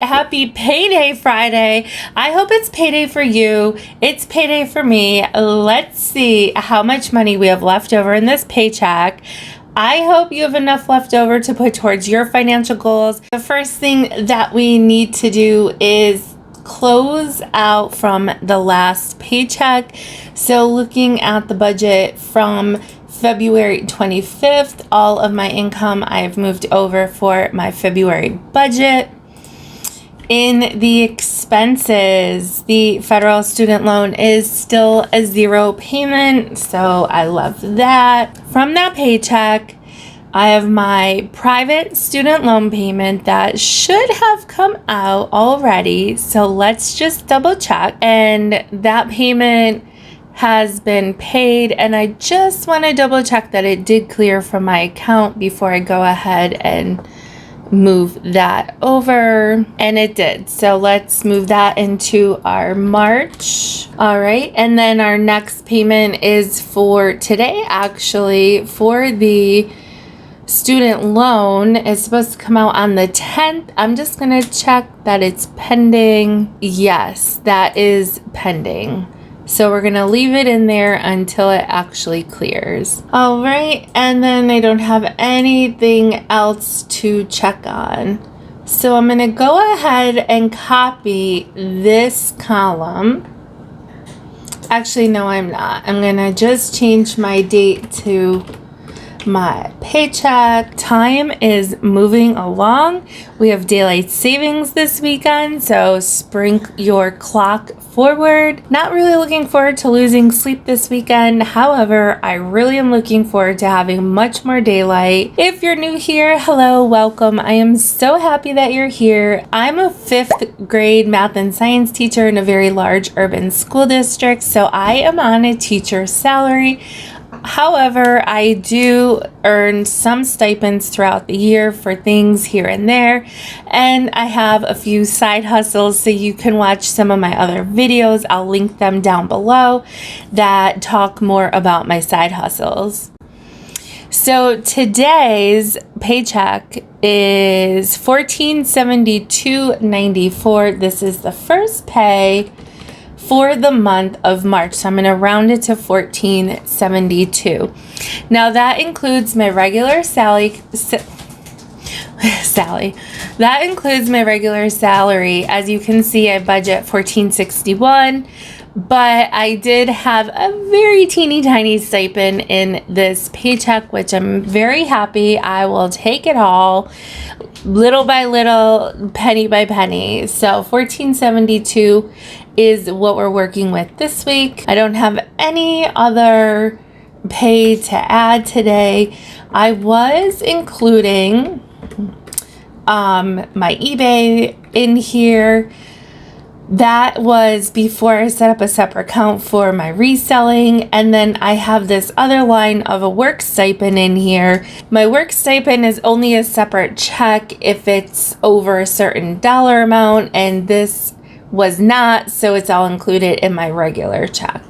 Happy Payday Friday. I hope it's payday for you. It's payday for me. Let's see how much money we have left over in this paycheck. I hope you have enough left over to put towards your financial goals. The first thing that we need to do is close out from the last paycheck. So looking at the budget from February 25th, all of my income I've moved over for my February budget. In the expenses, the federal student loan is still a 0 payment, so I love that. From that paycheck, I have my private student loan payment that should have come out already, so let's just double check. And that payment has been paid, and I just want to double check that it did clear from my account before I go ahead and move that over, and it did. So let's move that into our March. All right, and then our next payment is for today, actually, for the student loan. It's supposed to come out on the 10th. I'm just gonna check that it's pending. Yes, that is pending. So we're gonna leave it in there until it actually clears. All right, and then I don't have anything else to check on. So I'm gonna go ahead and copy this column. Actually, no, I'm not. I'm gonna just change my date to my paycheck. Time is moving along. We have daylight savings this weekend, so spring your clock forward. Not really looking forward to losing sleep this weekend. However, I really am looking forward to having much more daylight. If you're new here, hello, welcome. I am so happy that you're here. I'm a 5th grade math and science teacher in a very large urban school district, so I am on a teacher's salary. However, I do earn some stipends throughout the year for things here and there, and I have a few side hustles, so you can watch some of my other videos. I'll link them down below that talk more about my side hustles. So today's paycheck is $1472.94. This is the first pay for the month of March. So I'm going to round it to $1472. Now that includes my regular salary. That includes my regular salary. As you can see, I budget $1461, but I did have a very teeny tiny stipend in this paycheck, which I'm very happy. I will take it all, little by little, penny by penny. So $1472 is what we're working with this week. I don't have any other pay to add today. I was including my eBay in here. That was before I set up a separate account for my reselling. And then I have this other line of a work stipend in here. My work stipend is only a separate check if it's over a certain dollar amount, and this was not, so it's all included in my regular check.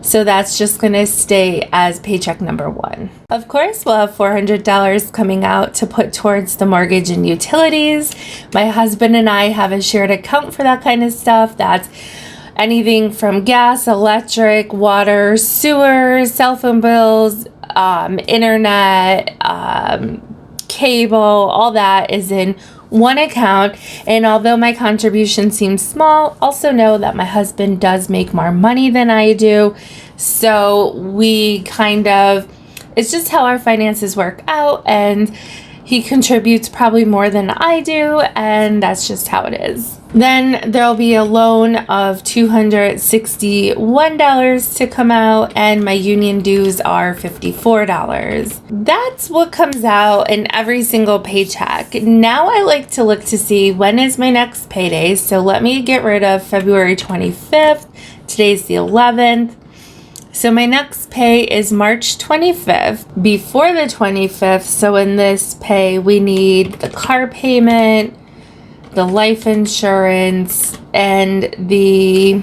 So that's just gonna stay as paycheck number 1. Of course, we'll have $400 coming out to put towards the mortgage and utilities. My husband and I have a shared account for that kind of stuff. That's anything from gas, electric, water, sewer, cell phone bills, internet, cable, all that is in one account. And although my contribution seems small, also know that my husband does make more money than I do. So we it's just how our finances work out, and he contributes probably more than I do, and that's just how it is. Then there'll be a loan of $261 to come out, and my union dues are $54. That's what comes out in every single paycheck. Now I like to look to see when is my next payday. So let me get rid of February 25th. Today's the 11th. So my next pay is March 25th, before the 25th. So in this pay, we need the car payment, the life insurance, and the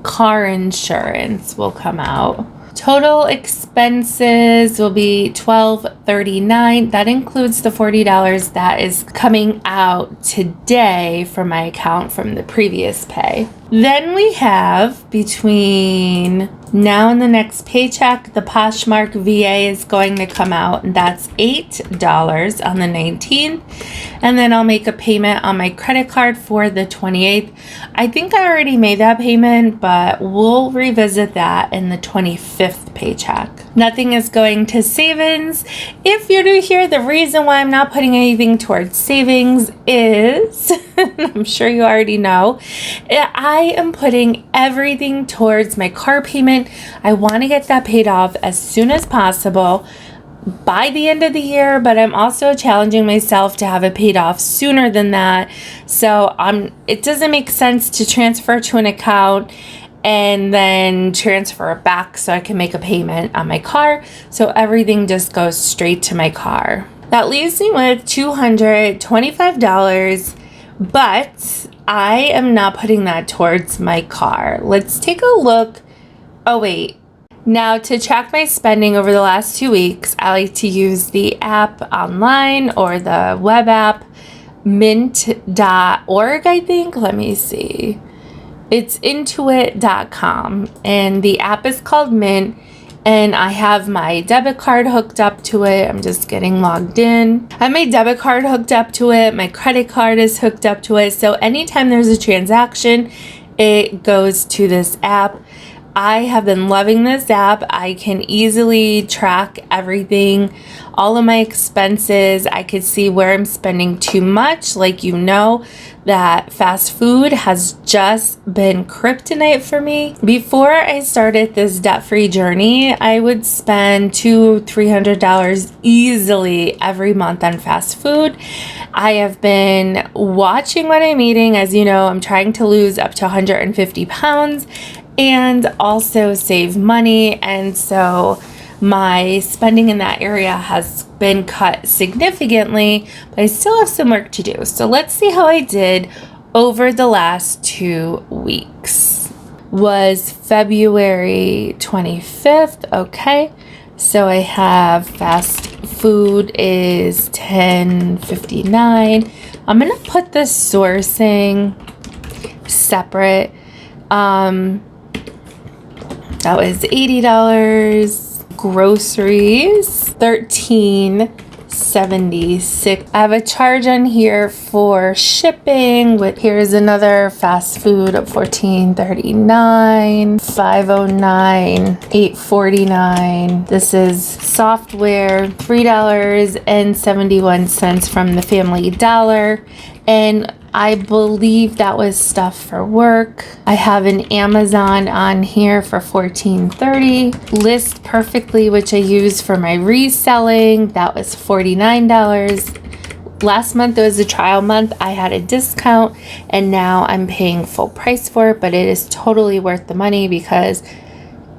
car insurance will come out. Total expenses will be $12.39. That includes the $40 that is coming out today from my account from the previous pay. Then we have between now and the next paycheck, the Poshmark VA is going to come out, and that's $8 on the 19th. And then I'll make a payment on my credit card for the 28th. I think I already made that payment, but we'll revisit that in the 25th paycheck. Nothing is going to savings. If you're new here, the reason why I'm not putting anything towards savings is, I'm sure you already know, I am putting everything towards my car payment. I want to get that paid off as soon as possible by the end of the year, but I'm also challenging myself to have it paid off sooner than that. So it doesn't make sense to transfer to an account and then transfer it back so I can make a payment on my car. So everything just goes straight to my car. That leaves me with $225, but I am not putting that towards my car. Let's take a look. Oh, wait. Now, to track my spending over the last 2 weeks, I like to use the app online or the web app, mint.org, I think. Let me see. It's intuit.com, and the app is called Mint, and I have my debit card hooked up to it. I'm just getting logged in. I have my debit card hooked up to it. My credit card is hooked up to it. So anytime there's a transaction, it goes to this app. I have been loving this app. I can easily track everything, all of my expenses. I could see where I'm spending too much. Like, you know, that fast food has just been kryptonite for me. Before I started this debt-free journey, I would spend $200-$300 easily every month on fast food. I have been watching what I'm eating. As you know, I'm trying to lose up to 150 pounds and also save money. And so my spending in that area has been cut significantly, but I still have some work to do. So let's see how I did over the last 2 weeks. Was February 25th. Okay. So I have fast food is $10.59. I'm going to put the sourcing separate. That was $80. Groceries, $13.76. I have a charge on here for shipping. Here's another fast food of $14.39, $5.09, $8.49. This is software, $3.71 from the Family Dollar, and I believe that was stuff for work. I have an Amazon on here for $14.30. List Perfectly, which I use for my reselling. That was $49. Last month it was a trial month. I had a discount and now I'm paying full price for it, but it is totally worth the money because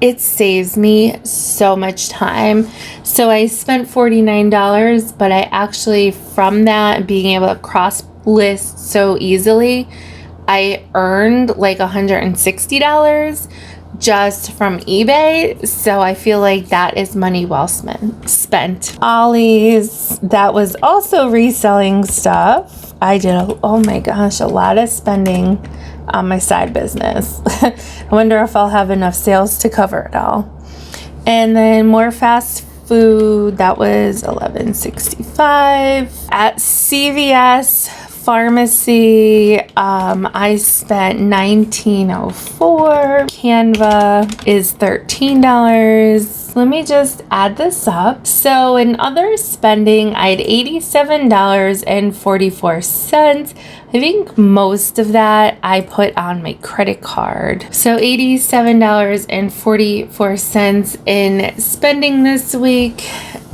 it saves me so much time. So I spent $49, but I actually, from that, being able to cross list so easily, I earned like $160 just from eBay. So I feel like that is money well spent. Ollie's, that was also reselling stuff. I did, oh my gosh, a lot of spending on my side business. I wonder if I'll have enough sales to cover it all. And then more fast food, that was $11.65. At CVS Pharmacy, I spent $19.04. Canva is $13. Let me just add this up. So in other spending, I had $87.44. I think most of that I put on my credit card. So $87.44 in spending this week.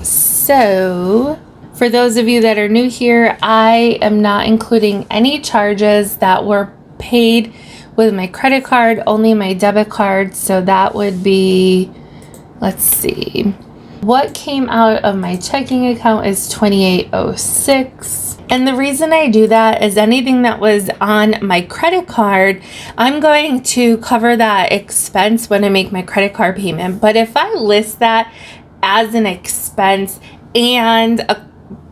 So for those of you that are new here, I am not including any charges that were paid with my credit card, only my debit card. So that would be, let's see, What came out of my checking account is $28.06. And the reason I do that is anything that was on my credit card, I'm going to cover that expense when I make my credit card payment. But if I list that as an expense and a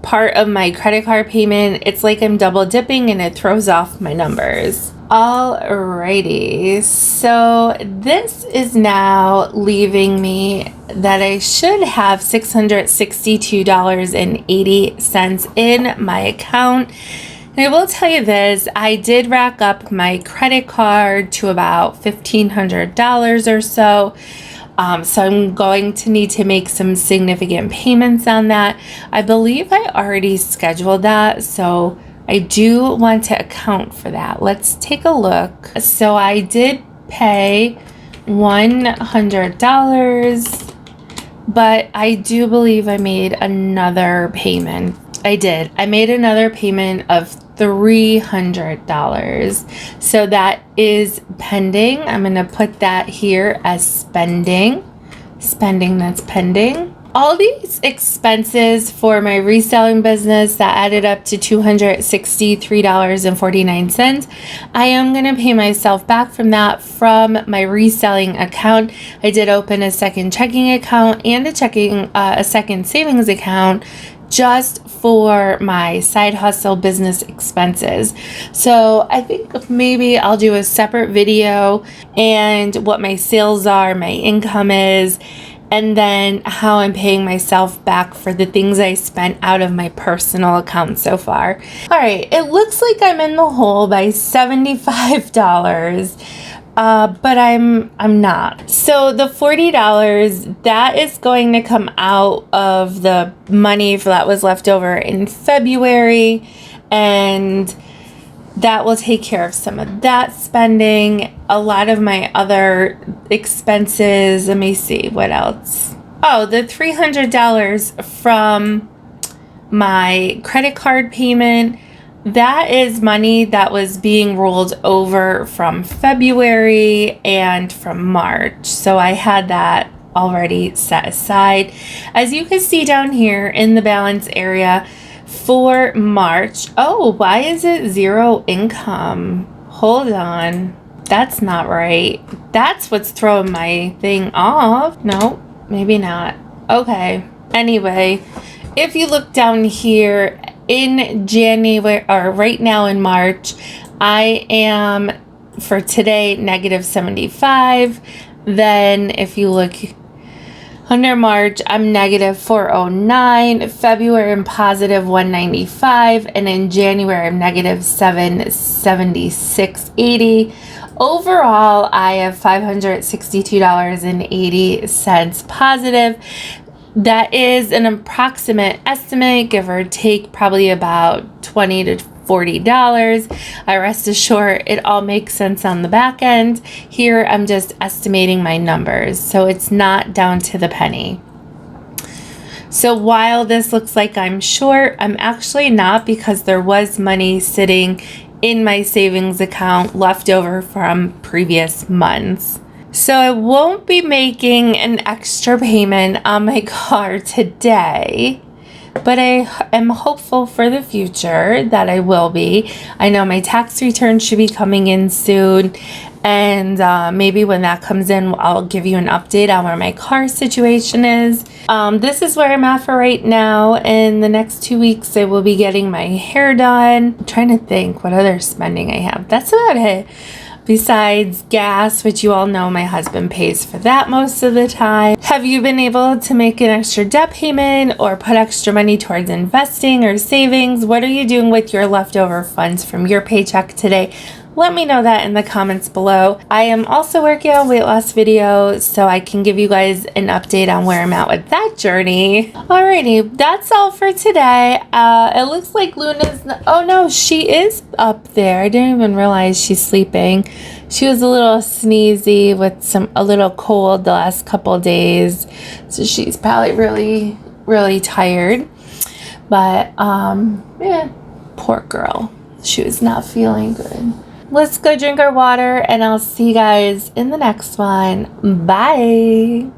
part of my credit card payment, it's like I'm double dipping and it throws off my numbers. Alrighty, so this is now leaving me that I should have $662.80 in my account. And I will tell you this, I did rack up my credit card to about $1,500 or so. So I'm going to need to make some significant payments on that. I believe I already scheduled that, so I do want to account for that. Let's take a look. So I did pay $100, but I do believe I made another payment. I did. I made another payment of $300. So that is pending. I'm going to put that here as spending. Spending that's pending. All these expenses for my reselling business that added up to $263.49. I am going to pay myself back from that from my reselling account. I did open a second checking account and a second savings account just for my side hustle business expenses. So I think maybe I'll do a separate video and what my sales are, my income is, and then how I'm paying myself back for the things I spent out of my personal account so far. All right, it looks like I'm in the hole by $75. But I'm not. So the $40, that is going to come out of the money that was left over in February, and that will take care of some of that spending. A lot of my other expenses, let me see, what else? Oh, the $300 from my credit card payment. That is money that was being rolled over from February and from March. So I had that already set aside. As you can see down here in the balance area for March. Oh, why is it zero income? Hold on. That's not right. That's what's throwing my thing off. No, maybe not. Okay. Anyway, if you look down here, in January, or right now in March, I am, for today, negative 75. Then if you look under March, I'm negative 409. February, I'm positive 195. And in January, I'm negative 776.80. Overall, I have $562.80 positive. That is an approximate estimate, give or take probably about $20 to $40. I rest assured it all makes sense on the back end. Here I'm just estimating my numbers, so it's not down to the penny. So while this looks like I'm short, I'm actually not, because there was money sitting in my savings account left over from previous months. So I won't be making an extra payment on my car today, but I am hopeful for the future that I will be. I know my tax return should be coming in soon, and maybe when that comes in, I'll give you an update on where my car situation is. This is where I'm at for right now. In the next 2 weeks, I will be getting my hair done. I'm trying to think what other spending I have. That's about it. Besides gas, which you all know my husband pays for that most of the time. Have you been able to make an extra debt payment or put extra money towards investing or savings? What are you doing with your leftover funds from your paycheck today? Let me know that in the comments below. I am also working on weight loss videos, so I can give you guys an update on where I'm at with that journey. Alrighty, that's all for today. It looks like Luna's, oh no, she is up there. I didn't even realize she's sleeping. She was a little sneezy with a little cold the last couple days, so she's probably really tired. But yeah, poor girl. She was not feeling good. Let's go drink our water, and I'll see you guys in the next one. Bye.